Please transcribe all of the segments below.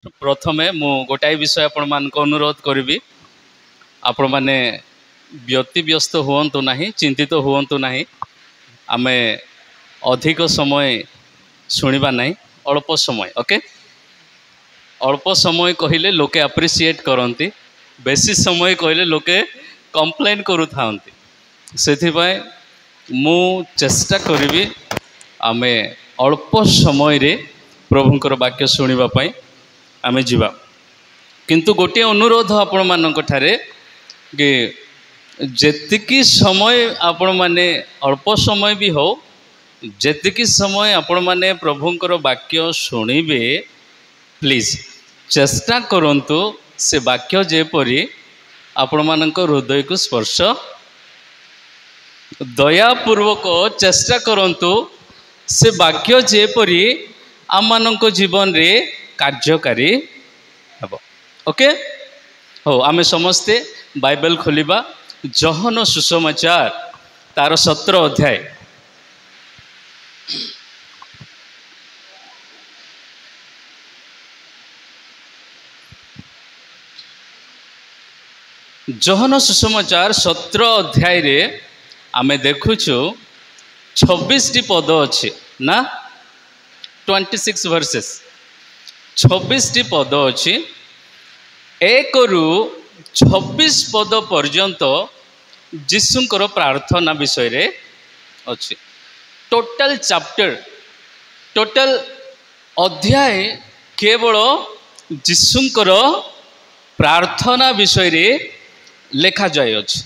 प्रथमे मु गोटाए विषय आपण मान को अनुरोध करी आपण माने व्यतिव्यस्त हुवंतु नाही, चिंतित हुवंतु नाही। आमे अधिक समय शुणिबा नहीं, अल्प समय। ओके, अल्प समय कहले लोके अप्रिशिएट करती, बेसी समय कहले लोके कंप्लेन करू थांती। सेथिबाय मु चेष्टा करी आमे अल्प समय रे प्रभुंकर वाक्य शुणिबा पई आमे जीवा। किंतु गोटे अनुरोध आपण मानक ठारे कि जेतिकी समय आपण माने अल्प समय भी हो, जेतिकी समय आपण माने प्रभुंकर वाक्य शुणिबे, प्लीज चेष्टा करंतु से वाक्य जेपरी आपण मानक हृदय को स्पर्श, दयापूर्वक चेष्टा करंतु से वाक्य जेपरी आम मानक जीवन रे कार्यकारी हेबो। ओके, हो आमे समस्ते बाइबल खोलिबा यूहन्ना सुसमाचार तार 17 अध्याय। यूहन्ना सुसमाचार 17 अध्याय रे आमे देखुछु 26 टी पद अछि ना, 26 वर्सेस, 26 टी पद अछि। 1 रु 26 पद पर्यंत जीशुंकर प्रार्थना विषय रे अछि। टोटल चैप्टर, टोटल अध्याय केवल जीशुंकर प्रार्थना विषय रे लेखा जाय अछि।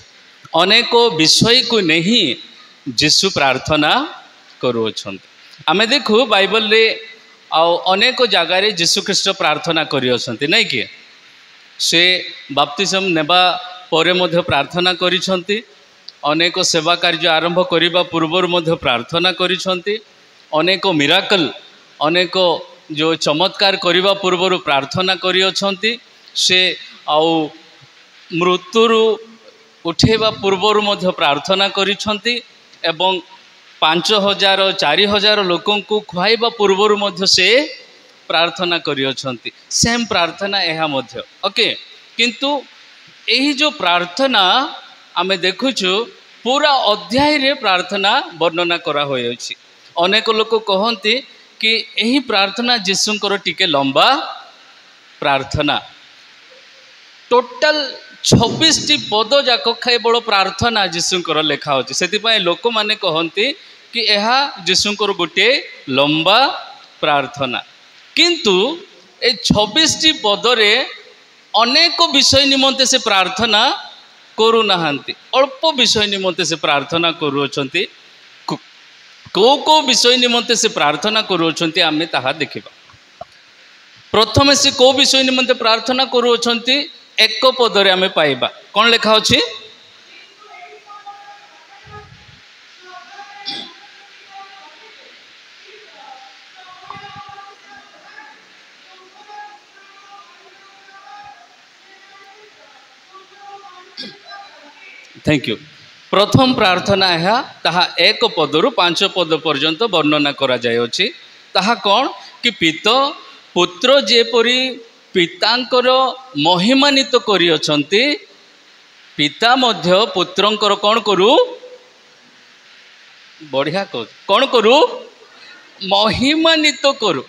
अनेक विषय को नहीं जीशु प्रार्थना करुछंती। आमे देखु बाइबल रे अनेक जगह रे जीशु ख्रीष्ट प्रार्थना करियछंती नै कि से बाप्तिस्म नेबा परे मध्य प्रार्थना करिछंती, अनेक सेवा कार्य आरंभ करिबा पूर्वर मध्य प्रार्थना करिछंती, अनेक मिराकल, अनेक जो चमत्कार करिबा पूर्वर प्रार्थना करियछंती, से मृत्युरु उठेबा पूर्वर मध्य प्रार्थना करिछंती, एवं 5000 4000 लोकों को खुआइबा पूर्वर मध्य से प्रार्थना करियछंती। सेम प्रार्थना एहा मध्य। ओके, किंतु एही जो प्रार्थना आमे देखुछु पूरा अध्याय रे प्रार्थना वर्णना करा होय अछि। अनेक लोक कहंती कि एही प्रार्थना जीशुंकर टिके लंबा प्रार्थना। टोटल 26 टी पद जाक केवल प्रार्थना जीशुंकर लेखा होछि। सेति पय लोक माने कहंती कि एहा जीशुंकर गोटे लंबा प्रार्थना। किंतु ए 26 टी पद रे अनेक विषय निमंते से प्रार्थना करू नाहंती, अल्प विषय निमंते से प्रार्थना करूछंती। को विषय निमंते से प्रार्थना करूछंती आमे ताहा देखिबा। प्रथमे से को विषय निमंते प्रार्थना करूछंती एक पद रे आमे पाइबा। कोन लेखा अछि? Thank you. प्रथम प्रार्थना है ताहा 1 पदरु 5 पद पर्यंत वर्णना करा जाय अछि। ताहा कोन कि पिता पुत्र जेपरी पितांकर महिमान्वित करि अछंती, पिता मध्य पुत्रंकर कोन करू, बढ़िया कोन करू, महिमान्वित करू।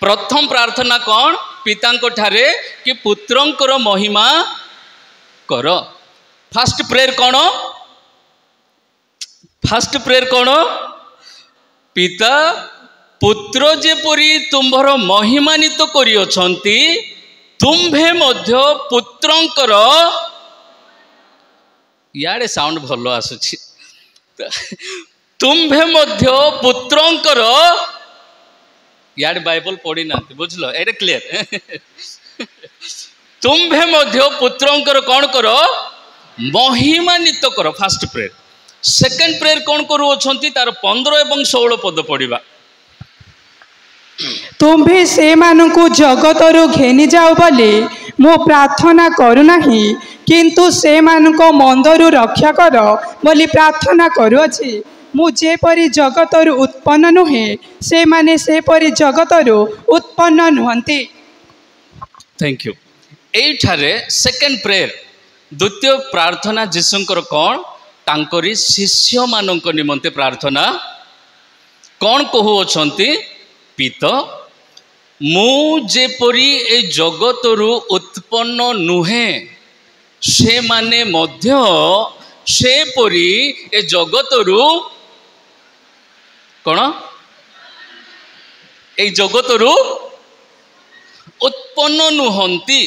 प्रथम प्रार्थना कोन पितांक ठारे कि पुत्रंकर महिमा कर। फर्स्ट प्रेयर कौन? फर्स्ट प्रेयर कौन? पिता पुत्र जेपरी तुम्भर महिमान्वित करियछंती, तुम्भे मध्य पुत्रंकर, याडे साउंड भलो आसुछि, तुम्भे मध्य पुत्रंकर, याडे बाइबल पढ़ी ना बुझलो, एटे क्लियर। तुम्भे मध्य पुत्रंकर कौन करो, महिमान्वित कर। Fast prayer. सेकंड प्रेयर कौन करू अछंती तार 15 एवं 16 पद पढ़िबा। तुम्भे से मानकु जगतरु घेनी जाओ बोली मो प्रार्थना करू नाही, किंतु से मानको मंदरु रक्षा कर बोली प्रार्थना करूअछि। मु जेपरी जगतरु उत्पन्न नुहे, से माने से परी जगतरु उत्पन्न नुहंती। Thank you. एठारे सेकेंड प्रेयर द्वितीय प्रार्थना जीशुंकर कौन तांकरी शिष्य मानक निमंते प्रार्थना कौन कहउछंती पिता मु जेपरी ए जगतरु उत्पन्न नुहे से माने मध्य से परी ए जगतरु कौन ए जगतरु उत्पन्न नुहंती।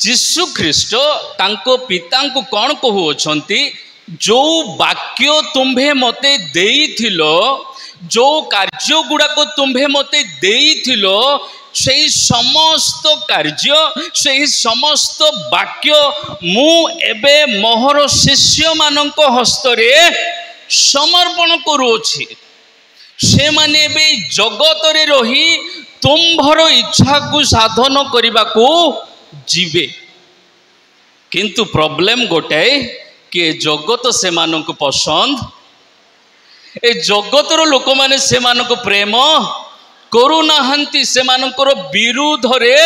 जीशु ख्रीष्ट तांको पिता को कौन कहउछंती जो वाक्य तुम्भे मते देइथिलो जो कार्य गुड़ाक तुम्भे मते देइथिलो सेही समस्त कार्य सेही समस्त वाक्य मु एबे मोहर शिष्य मानक हस्तरे समर्पण करूछि। से माने बे जगत रे रही तुम्भर इच्छा को साधन करने को जीवे किंतु प्रॉब्लम गोटे कि जगत से मानक पसंद ए जगतर लोक माने से मानक प्रेम करूनाहांती से मानकर विरुद्ध रे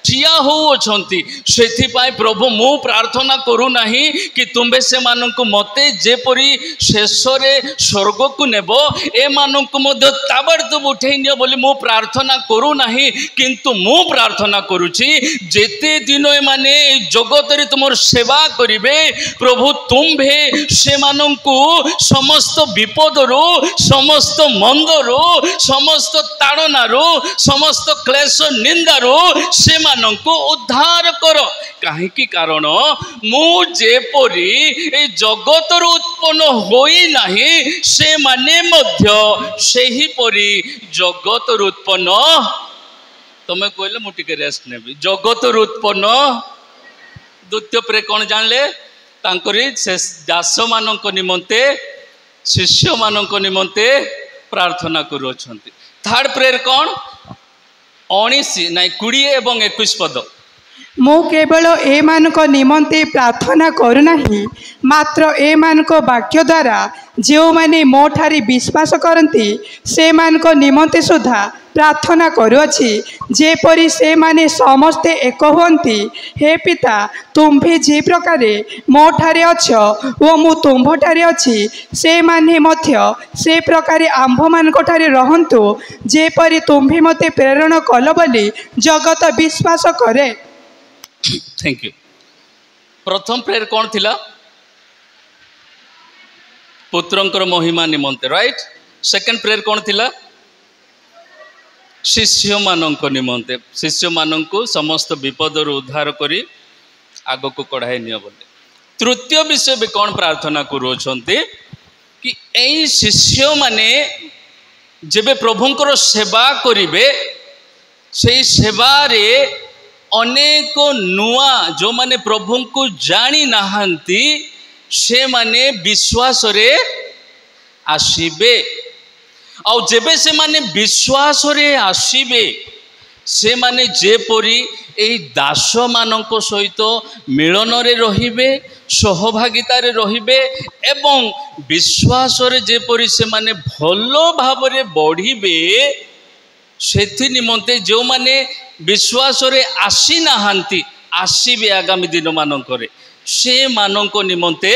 ठिया होउछंती। सेथिपाई प्रभु मु प्रार्थना करू नाही कि तुम्बे से मानक मते जेपरी शेषरे स्वर्ग को नेबो ए मानक मध्य ताबड़तोब उठेई नियो बोली मु प्रार्थना करू नाही किंतु मु प्रार्थना करूची जेते दिन ए माने जगत रे तुमर सेवा करिवे प्रभु तुम्बे से मानकु समस्त विपदरू समस्त मंदरू समस्त ताड़नारू समस्त क्लेश निंदारू से को उद्धार कर कहीं कारण मु जेपरी ए जगतर उत्पन्न होई नाही से माने मध्य सेही परी जगतर उत्पन्न तमे कहले मु टिके रेस्ट नेबी जगतर उत्पन्न द्वितीय प्रे कौन जानले तांकरी दास मानक निमंते शिष्य मानक निमंते प्रार्थना करूछंती। थर्ड प्रेयर कौन 19 नाई 20 एवं 21 पद मु केवल ए मानक निमंते प्रार्थना करू नाही मात्र ए मानक वाक्य द्वारा जो माने मो ठारी विश्वास करती से मानक निमंते सुधा प्रार्थना करूअछि जेपरि से माने समस्ते एक हुअंती। हे पिता तुम्भे जे प्रकार मो ठारे अछ ओ मु तुम्भ ठारे अछि से माने मध्य से प्रकार आंभ मानक ठारे रहंतु जेपरि तुम्भे मते प्रेरण कल बोली जगत विश्वास करे। Thank you. प्रथम प्रेयर कौन थिला पुत्रंकर महिमा निमंते राइट। सेकंड प्रेयर कौन थिला शिष्य मानक निमंते शिष्य मानक समस्त विपदर उद्धार करी आग को कढ़ाई नियो बोले। तृतीय विषय भी कौन प्रार्थना करूछंती कि एई शिष्य माने जेबे प्रभुंकर सेवा करिवे सेई सेवा रे अनेक नुआ जो माने प्रभु को जानी नाहांती से माने विश्वास रे आसीबे और जेबे से माने विश्वास रे आसीबे से माने जेपरी एई दास मानक सहित मिलन रे रहिबे सहभागिता रे रहिबे एवं विश्वास रे जेपरी से माने भलो भाव रे बढ़िबे सेथि निमंते जो माने विश्वास रे आसी नाहांती आसीबे आगामी दिन मानक रे से मानक निमंते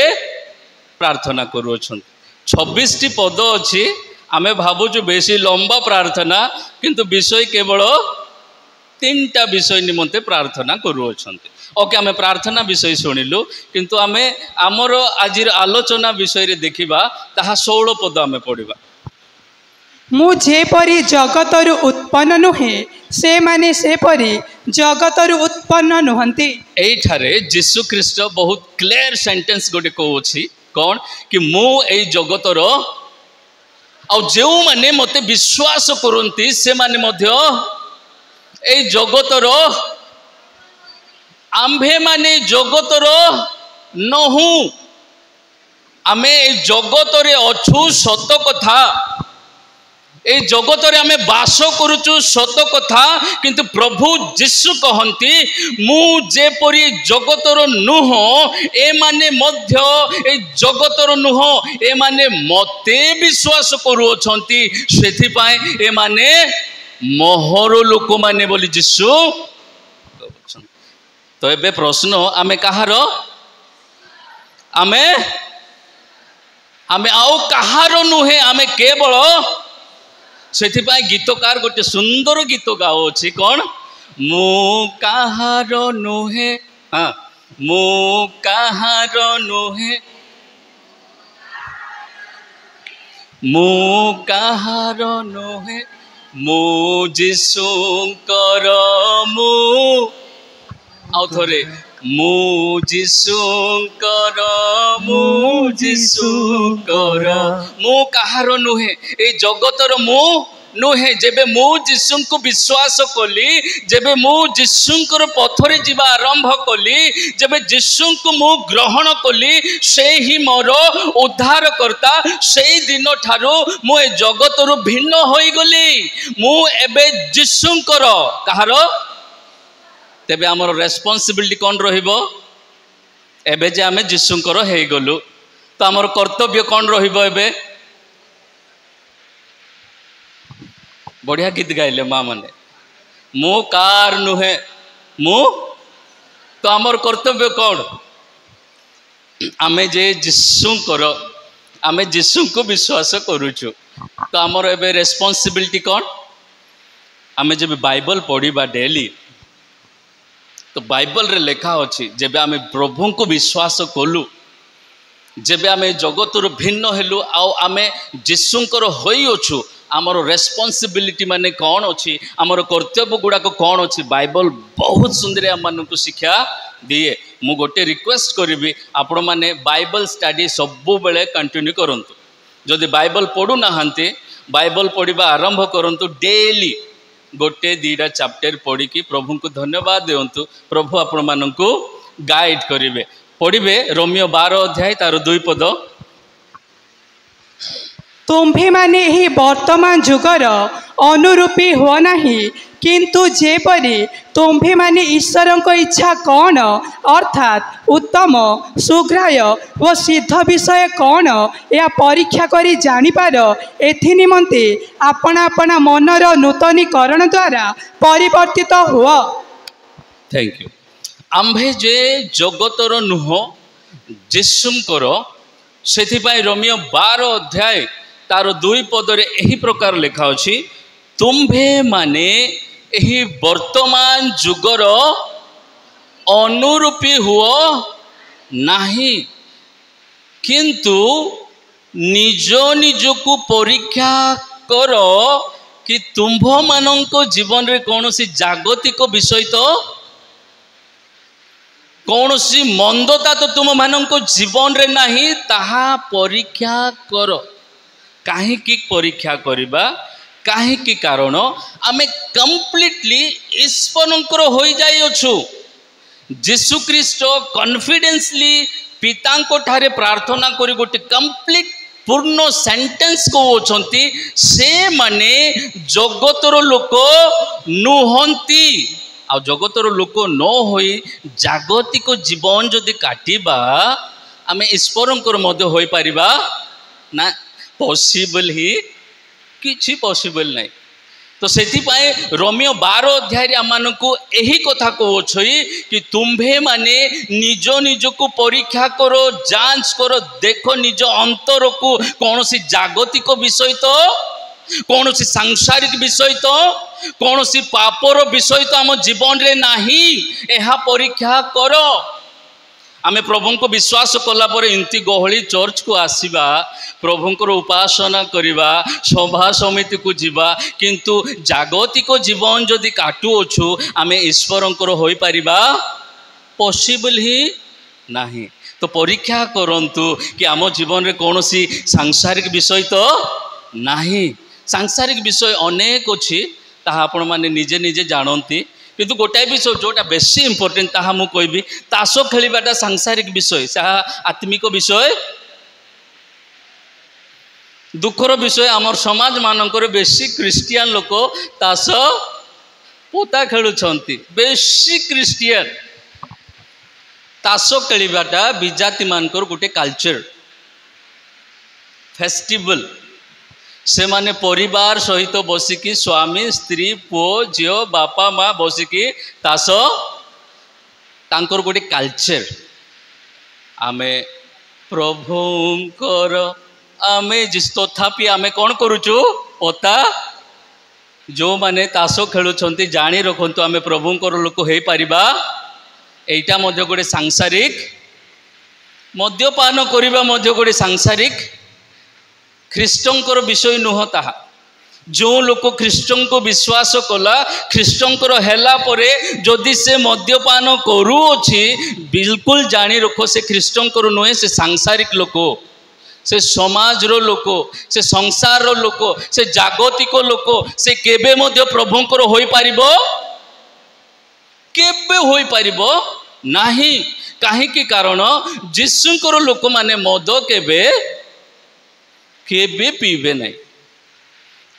प्रार्थना करूछंती। 26 टी पद अछि आमे भाबुछु बेसी लंबा प्रार्थना किंतु विषय केवल 3टा विषय निमंते प्रार्थना करूछंती। ओके आमे प्रार्थना विषय सुनिलु किंतु आमे आमर आजिर आलोचना विषय रे देखिबा ताहा 16 पद आमे पढिबा। मु जेपरी जगतरु उत्पन्न नुहे से माने से परी जगतरु उत्पन्न नुहंती। एठारे जीशु ख्रीष्ट बहुत क्लियर सेंटेंस गोटे कहउछि कौन कि मु एई जगतर आ जो माने मते विश्वास करंती से माने मध्य एई जगतर आम्भे माने जगतर नहु आमे एई जगतरे अछु सत कथा ए जगत रे आमे बास करूचु सत कथा किंतु प्रभु जीशु कहंती मु जेपरी जगतर नुह ए माने मध्य ए जगतर नुह ए माने मते विश्वास करूछंती सेथि पाए ए माने मोहर लोक माने बोली जीशु तो एबे प्रश्न आमे कहार आमे आमे आउ कहार नुहे आमे केवल सेथिपाई गीतकार गोटे सुंदर गीत गाओ अछि कौन मु कहार नुहे हाँ मु कहार नुहे मु कहार नुहे मु जिसुंकर मु आउ थोरे मु जिसुंकर मु कहार नुहे ए जगतर मु नुहे जेबे मु जिसुंको विश्वास कली जेबे मु जिसुंकर पथरे जीवा आरंभ कली जेबे जिसुंको मु ग्रहण कली से ही मोर उद्धार करता से दिन ठारू मु ए जगतरु भिन्न होई गली मु एबे जिसुंकर कहार तेबे आमर रेस्पॉन्सिबिलिटी कौन रहिबो एबे जे आमे जिसुंकर हेई गलु तो आमर कर्तव्य कौन रहिबो एबे बढ़िया गीत गाइले माँ माने मु कार नुहे मु तो आमर कर्तव्य कौन आमे जे जिसुंकर आमे जिसु को विश्वास करूछु तो आमर एबे रेस्पॉन्सिबिलिटी कौन आमे जब बाइबल पढ़िबा डेली तो बाइबल रे लेखा अछि जेबे आमे प्रभु को विश्वास कलु जेबे आमे जगतर भिन्न हेलु आउ आमे जिसुंकर होई अछु आमर रेस्पॉन्सिबिलिटी माने कौन अछि आमर कर्तव्य गुड़ाक कौन अछि बाइबल बहुत सुंदर आम मानक शिक्षा दिए मु गोटे रिक्वेस्ट करी आपण माने बाइबल स्टडी सबु बेले कंटिन्यू करंतु जदि बाइबल पढ़ु नाहांती बाइबल पढ़िबा आरंभ करंतु डेली गोटे दीटा चैप्टर पढ़ी कि प्रभु को धन्यवाद दियंतु प्रभु आपण मानकु गाइड करिवे पढ़िबे रोमियो 12 अध्याय तार 2 पद तुम्भे माने ही वर्तमान जुगर अनुरूपी हो नाही किंतु जेपरी तुम्भे माने ईश्वर को इच्छा कौन अर्थात उत्तम सुग्राह्य व सिद्ध विषय कौन या परीक्षा करी जानिपार एथि निमंते अपना अपना मनर नूतनीकरण द्वारा परिवर्तित हुआ। थैंक यू आम्भे जे जगतर नुह जिसुंकर सेथिपाई रोमियो 12 अध्याय तार 2 पदरे एही प्रकार लिखा अछि तुम्भे माने एही वर्तमान जुगर अनुरूपी हुओ नाही किंतु निज निजको परीक्षा कर कि तुम्भ मानक जीवन रे कौनसी जागतिक विषय तो कौनसी मंदता तो तुम मानक जीवन रे नाही ताहा परीक्षा कर काहे की परीक्षा करिबा काहे की कारण आमे कंप्लीटली ईश्वरंकर होई जाई अछु जीसु ख्रीस्ट कॉन्फिडेंसली पितांको ठारे प्रार्थना करी गोटे कंप्लीट पूर्ण सेंटेंस को ओछंती से माने जगतर लोक नुहंती आ जगतर लोक न होई जागतिक जीवन जदि काटिबा आमे ईश्वरंकर मध्य होई परिबा ना पॉसिबल ही किछि पॉसिबल नहीं तो सेथिपाई रोमियो 12 अध्याय आमानकु एही कथा कहछई कि तुम्भे माने निज निज को परीक्षा करो जांच करो देखो निज अंतर को कौनसी जागतिक विषय तो कौनसी सांसारिक विषय तो कौनसी पापर विषय तो आम जीवन रे नाही एहा परीक्षा करो आमे प्रभु को विश्वास कला पर इनती गहली चर्च को आसीबा प्रभुंकर उपासना करिबा सभा समिति को जीवा किंतु जागतिक जीवन जदि काटू अछु आमे ईश्वरंकर होई परिबा पॉसिबल ही नाही तो परीक्षा करंतु कि आम जीवन रे कोनोसी सांसारिक विषय तो नाही सांसारिक विषय अनेक अछि ताहा आपण माने निजे निजे जानंती किंतु गोटाए विषय जोटा बेसी इंपोर्टेंट ताहा मु कहबी तास खेलिबाटा सांसारिक विषय ताहा आत्मिक विषय दुखर विषय आमर समाज मानकर बेसी क्रिस्टियन लोक तास पोता खेलुछंती बेसी क्रिस्टियन तास खेलिबाटा विजाति मानकर गोटे कल्चर फेस्टिवल से माने परिवार सहित बसिकी स्वामी स्त्री पुओ झियो बापा माँ बसिकी तास तांकर गोटे कल्चर आमे प्रभुंकर आमे तथापि आमे कौन करुचु पता जो माने ताश खेलुंट जाणी रखु आमे प्रभुंकर लोक हो पारिबा एटा मध्य गोटे सांसारिक मद्यपान करिबा मध्य गोटे सांसारिक ख्रीष्टंकर विषय नुह ताहा जो लोक ख्रीष्टन को विश्वास कला ख्रीष्टंकर हेला परे जदि से मद्यपान करूअछि बिल्कुल जानी रखो से ख्रीष्टंकर नुहे से सांसारिक लोक से समाज रो लोक से संसार रो लोक से जागतिक लोक से केबे मध्य प्रभुंकर होई पारिबो केबे होई पारिबो नाही काहे कि कारण जीशुंकर लोक माने मद केबे केबे पीबे नहीं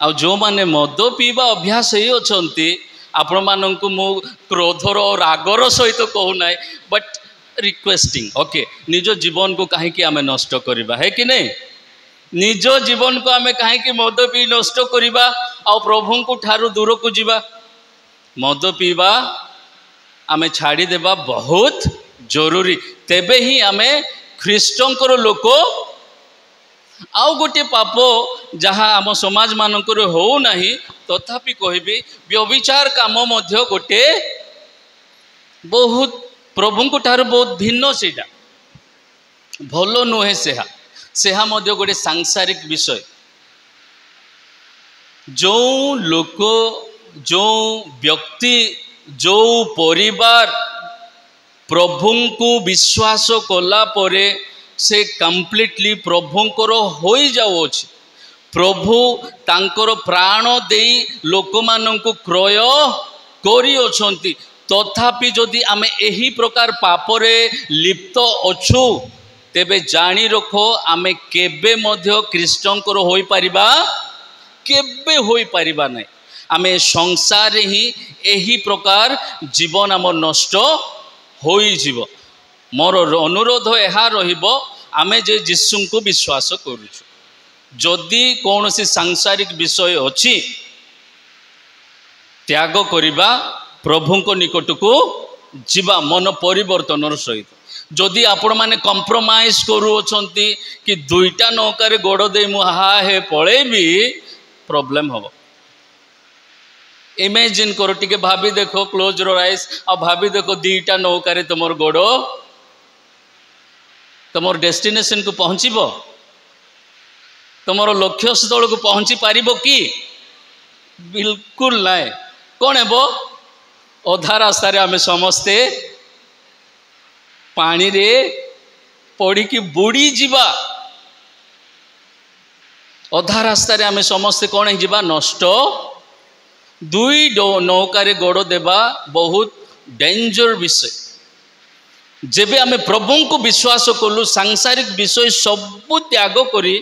आ जो माने मद पीवा अभ्यास ही अछंती आपण माननकु मो क्रोधर रागर सहित कहू नाय बट रिक्वेस्टिंग ओके निज जीवन को काहे कि आमे नष्ट करिबा है कि नहीं निज जीवन को आमे काहे कि मद पी नष्ट करिबा आ प्रभु को ठारू दूर को जीवा मद पीवा आमे छाड़ी देबा बहुत जरूरी तेबे ही आमे ख्रीष्टंकर लोक आउ गोटे पाप जहाँ आम समाज मानकर हो नहीं तथापि कहबी व्यभिचार काम मध्य गोटे बहुत प्रभु को ठार बहुत भिन्न सेटा भलो नुहे सेहा मध्य गोटे सांसारिक विषय जो लोक जो व्यक्ति जो परिवार प्रभु को विश्वास कला परे से कम्प्लीटली प्रभुंकर हो जाऊँच प्रभु तांकर प्राण देई लोक माननकु क्रय करी अछंती तथापि जदि आमे एही प्रकार पापरे लिप्त अछु तेबे जानी रखो आमे केबे मध्य ख्रीष्टंकर होई पारिबा केबे होई पारिबा नै आमे संसार ही एही प्रकार जीवन आम नष्ट होई जीव मोर अनुरोध यह रहिबो आमे जे यीशु को विश्वास करूछु जदि कौन सी सांसारिक विषय अच्छी त्याग करिबा प्रभु को निकट को जीवा मन परिवर्तन सहित जदि आपण माने कंप्रोमाइज करूछंती कि दुईटा नौकार गोड़ दे मु हा हे पळेबी प्रॉब्लम हबो इमेजिन करो टिके भाभी देखो क्लोज योर आईज आ भाभी देखो दुईटा नौकार तुमर गोड़ तुमर डेस्टिनेशन को पहुँचब तुमर लक्ष्य स्थल को पहुँची पारिबो कि बिल्कुल नाय कौन है अधा रास्तार आम समस्ते पानी रे पड़ी की बुड़ी जीवा अधा रास्तार आम समस्ते कौन है जीवा नष्ट दुई नौकार गोड़ देवा बहुत डेंजर विषय जेबे आमे प्रभु को विश्वास कलु सांसारिक विषय सबू त्याग करी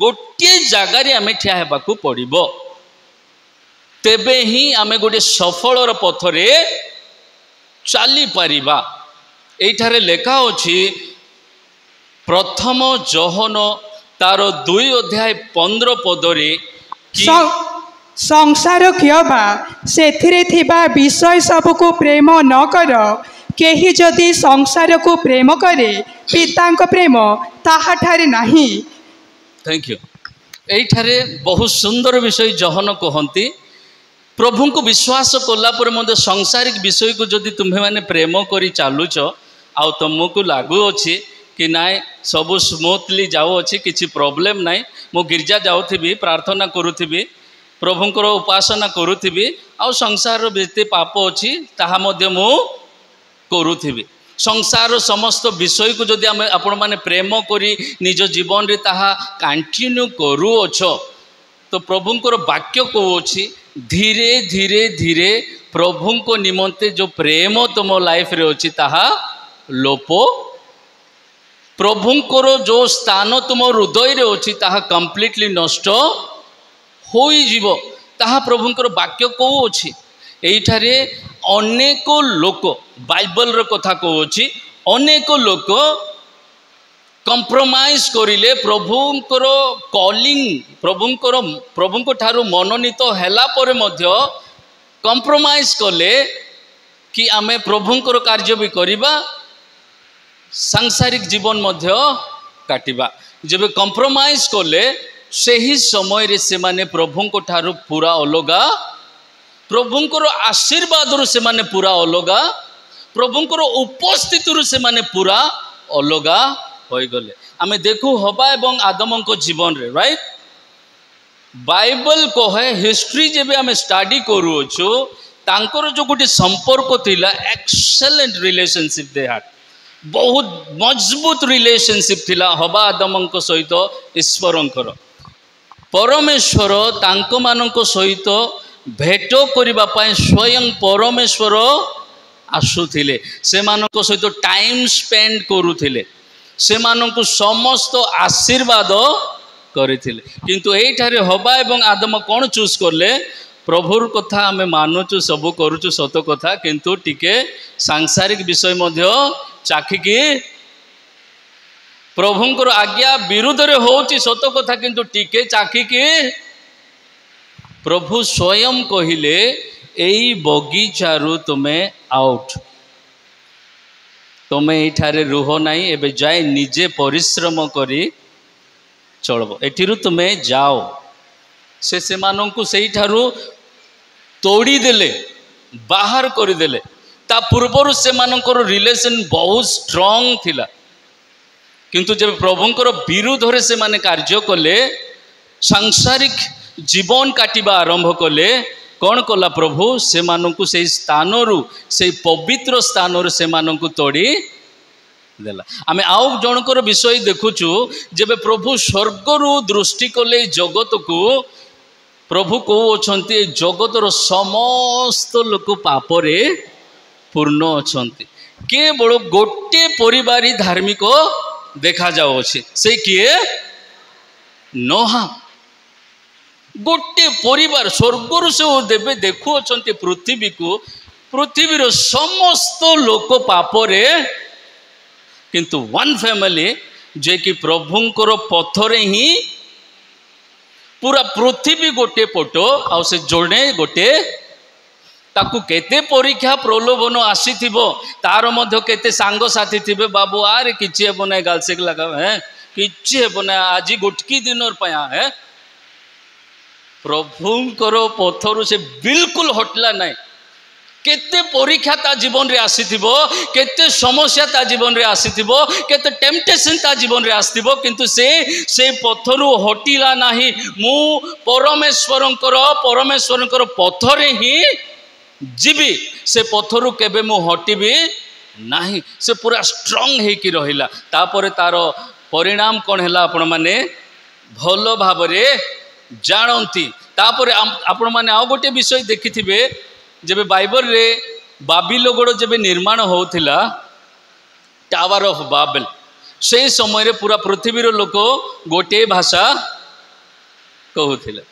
गोटे जगार आमे ठिया हेबाकू पड़िबो तेबे ही आमे गोटे सफलर पथरे चली पारिबा एठारे लेखा अछि प्रथम जोहन तार 2 अध्याय 15 पदरे संसार कियबा सेथिरे थिबा विषय सबको प्रेम न कर केही जदि संसार को प्रेम करे पिता प्रेम ताहाठारे नाही। थैंक यू एठारे बहुत सुंदर विषय जहन कहती प्रभु को विश्वास कला पर मध्य सांसारिक विषय को जदि तुम्हें माने प्रेम करी चालुच आ तुमको लागू अच्छी कि नाई सब स्मूथली जाऊ अच्छी किसी प्रोब्लेम नाई मो गिरजा जाऊथी प्रार्थना करुथी प्रभुंकर उपासना करुथी आ संसार जेते पाप अच्छी ताहा मध्य मु करुथी संसार समस्त विषय को जदि आम आपण माने प्रेम करी निज जीवन रे ताहा कंटिन्यू करूअछ तो प्रभुंकर वाक्य कहूँ धीरे धीरे धीरे प्रभु को निमंते जो प्रेम तुम लाइफ रे अछि ताहा लोप प्रभुंकर जो स्थान तुम हृदय रे अछि ताहा कंप्लीटली नष्ट होई जीवो ताहा प्रभुंकर वाक्य कहू अछि एठारे अनेक लोक बाइबल रो कथा कहूँ अनेक लोक कंप्रोमाइज करिले प्रभुंकर कॉलिंग प्रभुंकर ठारू मनोनीत हैला परे मध्य कंप्रोमाइज कले कि आमे प्रभुंकर कार्य भी करिबा सांसारिक जीवन मध्य काटिबा जब कंप्रोमाइज कले सही समय रे से माने प्रभुंको ठारू पूरा अलगा प्रभुंकर आशीर्वाद से माने पूरा अलगा प्रभुंकर उपस्थित से माने पूरा अलगा हो गले आमे देखू हवा एवं आदम को जीवन रे राइट बाइबल कहे हिस्ट्री जब आम स्टडी करूछु तांकर जो गोटे संपर्क थिला एक्सेलेंट रिलेशनशिप दे हाड बहुत मजबूत रिलेशनशिप थिला हवा आदम सहित ईश्वरंकर परमेश्वर तांको मानक सहित भेट करिबा पय स्वयं परमेश्वर आसुथिले से मानक सहित टाइम स्पेंड करूथिले से मानक समस्त आशीर्वाद करथिले किंतु एठारे हवा एवं आदम कौन चूज करले प्रभुर कथा आम मानुचु सब करुचु सत कथा किंतु टिके सांसारिक विषय मध्य चाखिकी प्रभुंकर आज्ञा विरुद्ध रे होची सत कथा किंतु टिके चाखिकी प्रभु स्वयं कहिले एई बगीचारू तुमे आउट तुमे एठारे रुह नाही एबे जाय निजे परिश्रम करी चलबो एठिरु तुमे जाओ से माननकु सेई ठारू तोड़ी देले बाहर करि देले ता पूर्वरु से मानकर रिलेशन बहुत स्ट्रांग थिला किंतु जब प्रभुंकर विरुद्ध रे से माने कार्य कले सांसारिक जीवन काटिबा आरंभ कले कौन कला प्रभु से माननकु सेई स्थानरु सेई पवित्र स्थानरु से माननकु तोड़ी देला आमे आउ जनकर विषय देखुचु जब प्रभु स्वर्गरु दृष्टि कले जगत को प्रभु को अछंती जगतर समस्त लोक पापरे पूर्ण अछंती केवल गोटे परिवार धार्मिक देखा जाओ से किए नोहा गोटे परिवार स्वर्गरु से देवे देखु अछंती पृथ्वी को पृथ्वीर समस्त लोक पापरे किंतु वन फैमिली जे कि प्रभुंकर पथरे ही पूरा पृथ्वी गोटे पट आ से जोड़े गोटे ताकू केते परीक्षा प्रलोभन आसीथिबो तार मध्य केते सांग साथी थिबे बाबू आरे किछि हेबो नै गालसेक लगा है किछि हेबो नै आज गोटकी दिनर पया है प्रभुंकर पथरु से बिल्कुल हटला नै केते परीक्षा ता जीवन रे आसीथिबो केते समस्या ता जीवन रे आसीथिबो केते टेम्पटेशन ता जीवन रे आसीथिबो किंतु से पथरु हटिला नाही मु परमेश्वरंकर पथरे ही जीवी से पथरु केबे मु हटिबी नाही से पूरा स्ट्रांग हे कि रहिला तापर तार परिणाम कोन हैला आपण माने भलो भाबरे जानंती तापर आपण माने आ गोटे विषय देखिथिबे जब बाइबल रे बाबिलोगड़ जब निर्माण होथिला टावर ऑफ बाबेल से समय रे पूरा पृथ्वीर लोक गोटे भाषा कहूथिले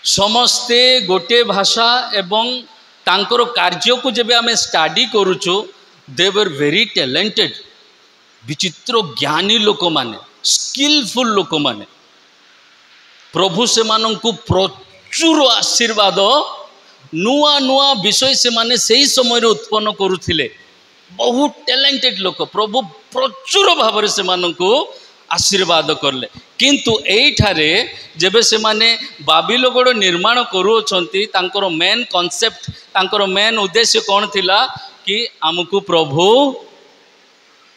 समस्ते गोटे भाषा एवं तांकर कार्य को जब आम स्टडी करूचु दे वर वेरी टैलेंटेड विचित्र ज्ञानी लोक माने स्किलफुल लोक माने प्रभु से माननकु प्रचुर आशीर्वाद नुआ नुआ विषय से माने सही समय उत्पन्न करुथिले बहुत टैलेंटेड लोक प्रभु प्रचुर भाव से माननकु आशीर्वाद करले किंतु एठारे जेबे से माने बाबिलोगड़ निर्माण करूछंती तांकर मेन कॉन्सेप्ट तांकर मेन उद्देश्य कौन थिला कि हमकु प्रभु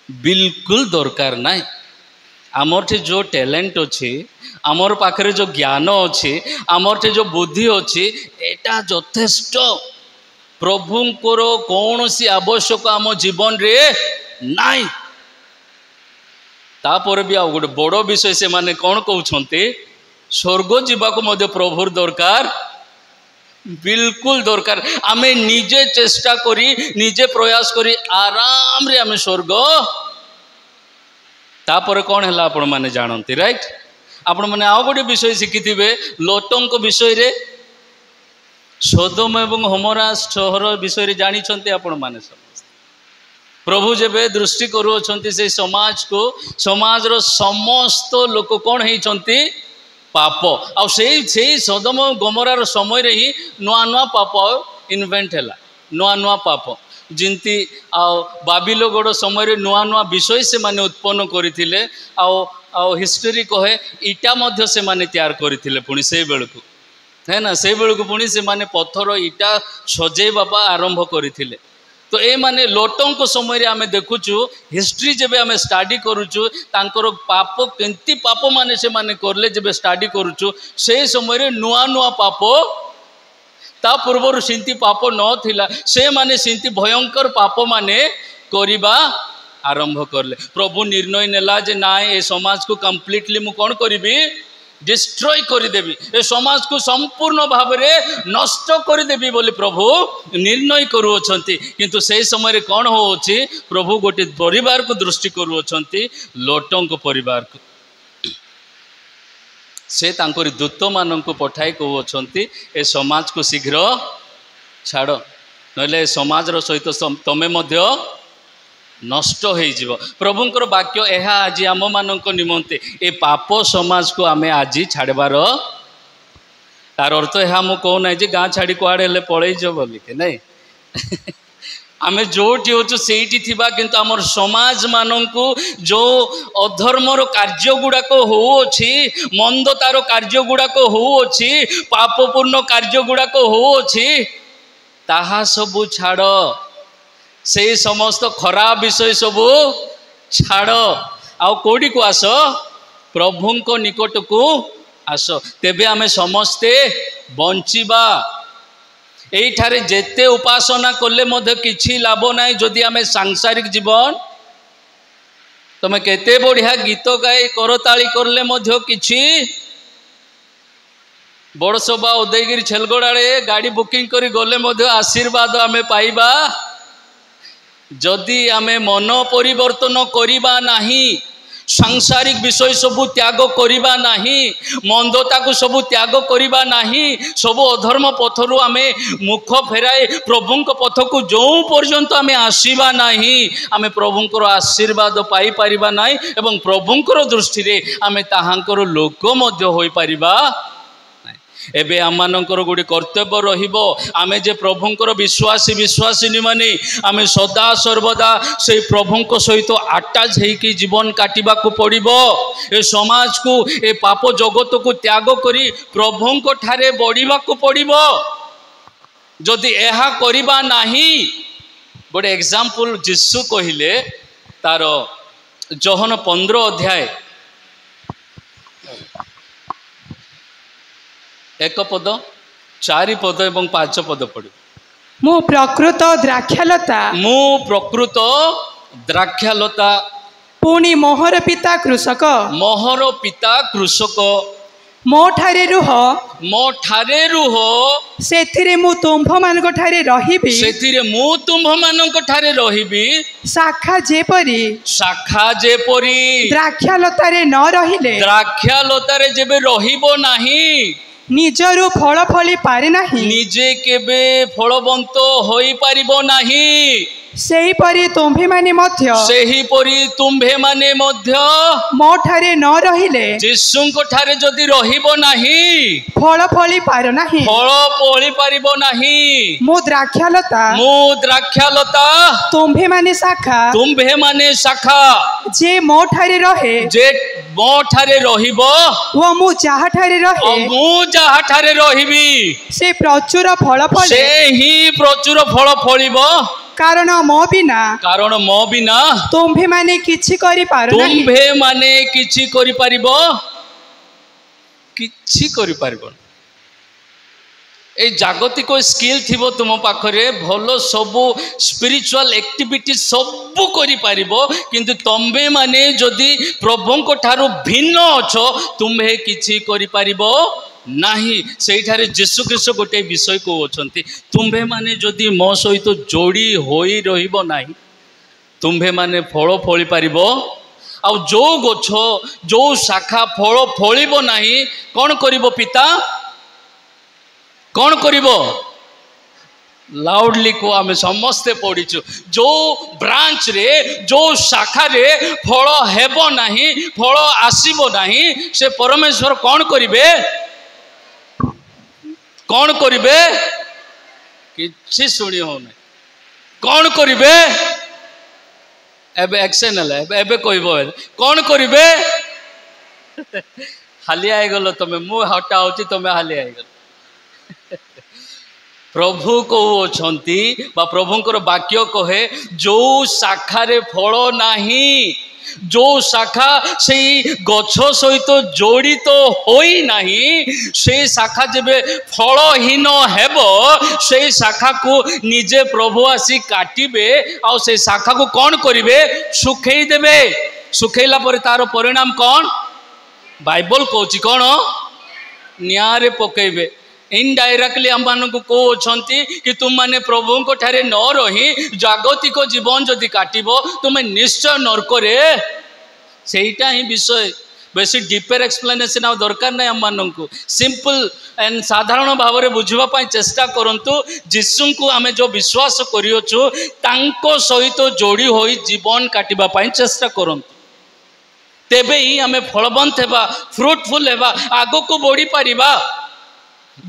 बिल्कुल दरकार नाई आमर जो टैलेंट अच्छी आमर पाखरे जो ज्ञान अच्छी आमर जो बुद्धि अच्छी एटा यथेष्ट प्रभुंकर कौन सी आवश्यक आम जीवन रे नाई तापर भी आ गोटे बड़ विषय से माने कौन कहते स्वर्ग जीवाक मध्य प्रभुर दरकार बिल्कुल दरकार आमे निजे चेष्टा करी निजे प्रयास करी आराम रे आमे स्वर्ग तापर कौन है आपण माने जानती राइट आपण माने आउ गोटे विषय शिखिथिबे लोटंक विषय रे सोदोम एवं होमरा सहर विषय रे जानी छंती आपण माने समस्त प्रभु जेबे दृष्टि करू छंती से समाज को समाज रो समस्त लोक कौन है छंती पाप आ से सोदोम गोमरा रो समय रे ही नुआ नुआ पाप इन्वेंट हैला नुआ नुआ पाप जिंती बाबिलोगढ़ समय नुआ नुआ विषय से माने उत्पन्न करथिले हिस्टोरी कहे इटा मध्य से माने तैयार करथिले पुणी से बेलू है ना से बेलू पुणी से माने पत्थर इटा सजेवा आरंभ करथिले। तो ये माने लोटों को समय आमे देखुचु हिस्ट्री जब आमे स्टडी करुचु तांकर पाप केंती पाप माने से माने करले जब स्टडी करुचु से समय नुआ नुआ पाप ता पूर्वर सिंती पाप नथिला से माने सिंती भयंकर पाप माने करिबा आरंभ करले। प्रभु निर्णय नेला जे ना ए समाज को कंप्लीटली मु कोन करिबी डिस्ट्रॉय करदेवी ए समाज को संपूर्ण भाव में नष्ट करदेवी बोली प्रभु निर्णय करुअछंती। किंतु से समय कौन होछि प्रभु गोटे परिवार को दृष्टि करुअछंती लोटों को परिवार को से तांकर दूत मान को पठाई कहउछंती ए समाज को शीघ्र छाड़ नले समाज रो सहित तमे मध्य नष्ट हो प्रभुंकर वाक्य यह आज आम मान निमंते ए पाप समाज को आमे आज छाड़बार तार अर्थ यह मुझे कहना जे गाँ छाड़ी कुआड़े पलैज बोलिके नहीं आमे जोटी होचु सेठी थिबा किंतु आमर समाज माननकु जो अधर्मर कार्य गुड़ाक होउछि मंदतार कार्य गुड़ाक होउछि पापपूर्ण कार्य गुड़ाक होउछि ताहा सबु छाड़ से समस्त खराब विषय सबू छाड़ आउ कोडी को आस प्रभु को निकट को आस तेबे आमे समस्ते बंचिबा। एठारे जेते उपासना कले मध्य किछि लाभ नाही जदि आमे सांसारिक जीवन तमे केते बढ़िया गीत गाई करताली करले मध्य किछि बड़सभा उदयगिरी छेलगड़े गाड़ी बुकिंग करी गले मध्य आशीर्वाद आमे पाइबा जदि आमे मन परिवर्तन करिबा नाही सांसारिक विषय सबू त्याग करिबा नाही मंदता को सबू त्याग करिबा नाही सबू अधर्म पथरु आमे मुख फेराए प्रभुंक पथ को जो पर्यंत आमे आसीबा नाही आमे प्रभुंकर आशीर्वाद पाई परिबा नाही एवं प्रभुंकर दृष्टि रे आमे ताहांकर लोक मध्य होई परिबा। एबे आमानकर गोटे कर्तव्य रहिबो आमे जे प्रभुंकर विश्वासी विश्वासिनी माने आमे सदा सर्वदा से प्रभुंक सहित अटैच हेकी जीवन काटिबा को पड़िबो। ए समाज को ए पाप जगत को त्याग करी प्रभुंक ठारे बढ़िबा को पड़िबो। जदि एहा करिबा नाही गोटे एग्जांपल जिसु कहिले तार जोहन 15 अध्याय 1 पद 4 पद एवं 5 पद पढ़ मु प्रकृत द्राक्षालता पुणी मोहर पिता कृषक मो ठारे रुह सेथिरे मु तुम्भ मानक ठारे रहिबी शाखा जेपरी द्राक्षालतारे न रहिले जेबे रहिबो नाही निजरु फल फली पारे नाही निजे केबे फलवंत होई पारिबो नाही सेही परी तुम्भे माने मध्य मो ठारे न रहिले जिसुंको ठारे जदि रहिबो नाही फल फली पारो नाही फल फली पारिबो नाही मु द्राक्षालता तुम्भे माने शाखा जे मो ठारे रहिबो वो मु जाहा ठारे रहिबी से प्रचुर फल फलिबो कारण मो बिना तुम्भे माने किछि करि पारिबो ए जागतिक स्किल थिबो तुम पाखरे भलो सबु स्पिरिचुअल एक्टिविटी सबु करि पारिबो किंतु तंबे माने जदि प्रभुंको ठारू भिन्न अछो तुम्हे किछि करि पारिबो नाही। सेठारे जीशु ख्रीष्ट गोटे विषय कहउछंती तुम्भे माने जदि मो सहित जोड़ी होई रहिबो नाही तुम्भे माने फल फली पारिबो आ जो गछ जो शाखा फल फलिबो नाही कोन करिबो पिता कौन करिबो लाउडली को आमे समस्ते पढ़ीचु जो ब्रांच रे जो शाखा रे फल हेबो नाही फल आसीबो नाही से परमेश्वर कौन करिबे किछि सुनी हो नाही कौन करिवे एबे एक्शन हला एबे कहबो कौन करिवे हालिया गल तमे मु हटा होची तमे हालिया गल प्रभु कहते प्रभुंकर वाक्य कहे जो शाखा रे फल नाही जो शाखा से गछ सहित जोड़ित होई नाही से शाखा जेबे फलहीन हेब से शाखा को निजे प्रभु आसी काटिबे आ से शाखा को कौन करिवे सुखेई देबे सुखेला पर तार परिणाम कौन बाइबल कहूँ कौन निया रे पकेबे इनडायरेक्टली आम को कहते कि तुम माने प्रभु को ठारे न रही जागतिक जीवन जदि काटिब तुम्हें निश्चय नरक रे सेटा ही विषय बेसी डीपर एक्सप्लेनेशन आ दरकार नहीं आम को सिंपल एंड साधारण भाव में बुझापी चेष्टा करंतु जीशु को आम जो विश्वास करियो तांको सहित जोड़ी होई जीवन काटिबा पई चेष्टा करंतु तेबे ही आम फलवंत हेबा फ्रुटफुल हेबा आगो को बढ़ी पारिबा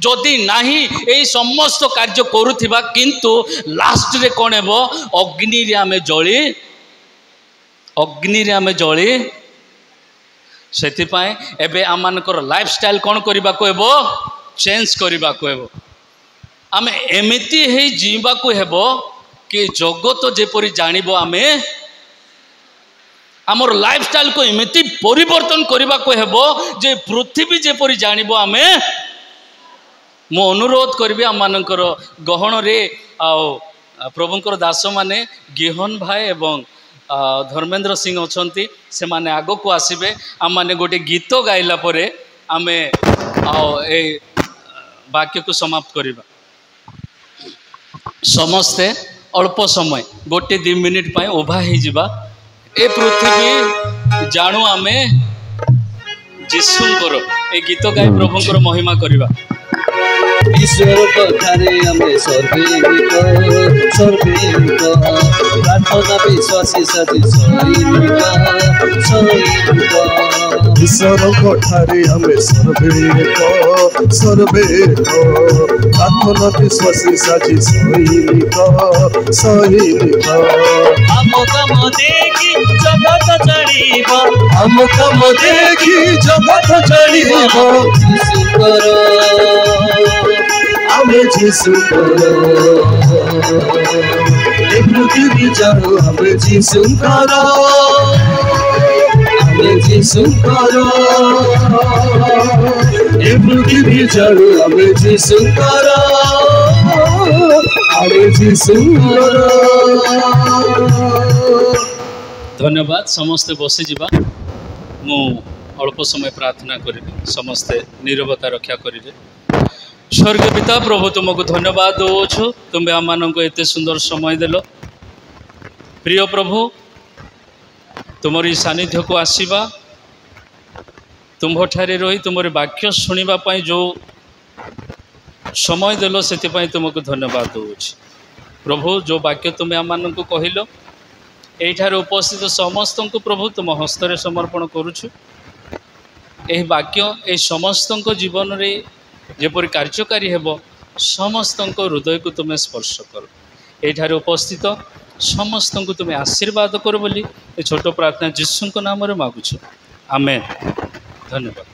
जदि नाही यही समस्त कार्य करुथिबा किंतु लास्ट रे कौन हेबो अग्नि रे आमे जली सेति पाए एबे आमानकर लाइफस्टाइल कौन करबा को हेबो चेंज करबा को हेबो आमे एमिति हे जीवा को हेबो कि जगत जेपरि जानिबो आमे आमर लाइफस्टाइल को एमिति परिवर्तन करबा को हेबो जे पृथ्वी जेपरि जानिबो आमे मो अनुरोध करी आम मानकर गहन रे प्रभुंकर दास माने गिहन भाई एवं धर्मेंद्र सिंह अच्छी से माने आग को आसबे आम माने गोटे गीत गाइला परे आमे ए वाक्य को समाप्त करवा समस्ते अल्प समय गोटे 2 मिनिट पाए उभा हो जावा ए पृथ्वी जानू आमे जीशुंकर ए गीत गाई प्रभुंकर महिमा करवा ईश्वर कथारे आमे सर्वेक प्रार्थना विश्वासी साथी सैनिक ईश्वर कथारे आमे सर्वेक प्रार्थना विश्वासी साथी सैनिक आम काम देखी जगत चढ़ीब आम काम देखी जगत चढ़ीब ईश्वर हमें जीसु करो पृथ्वी जानो हमें जीसु करो हमें जीसु करो पृथ्वी जानो हमें जीसु करो हमें जीसु करो। धन्यवाद समस्ते बसी जीवा मु अल्प समय प्रार्थना करी समस्ते नीरवता रक्षा करेंगे। स्वर्ग पिता प्रभु तुमको धन्यवाद दौछु तुम्हें आम मान एत सुंदर समय देल प्रिय प्रभु तुमरी सानिध्य को आसवा तुम्हारे रही तुम वाक्य शुणापी जो समय देल से तुमको धन्यवाद दौच प्रभु जो वाक्य तुम्हें आम मान को कहल यठार उपस्थित समस्त को प्रभु तुम हस्तरे समर्पण करुछु यह वाक्य ये समस्त जीवन में जेपरि कार्यकारी हेब समस्त हृदय को तुम्हें स्पर्श कर यठार उपस्थित समस्त को तुम्हें आशीर्वाद कर बोली छोट प्रार्थना जीशु नाम मागुछु आमेन धन्यवाद।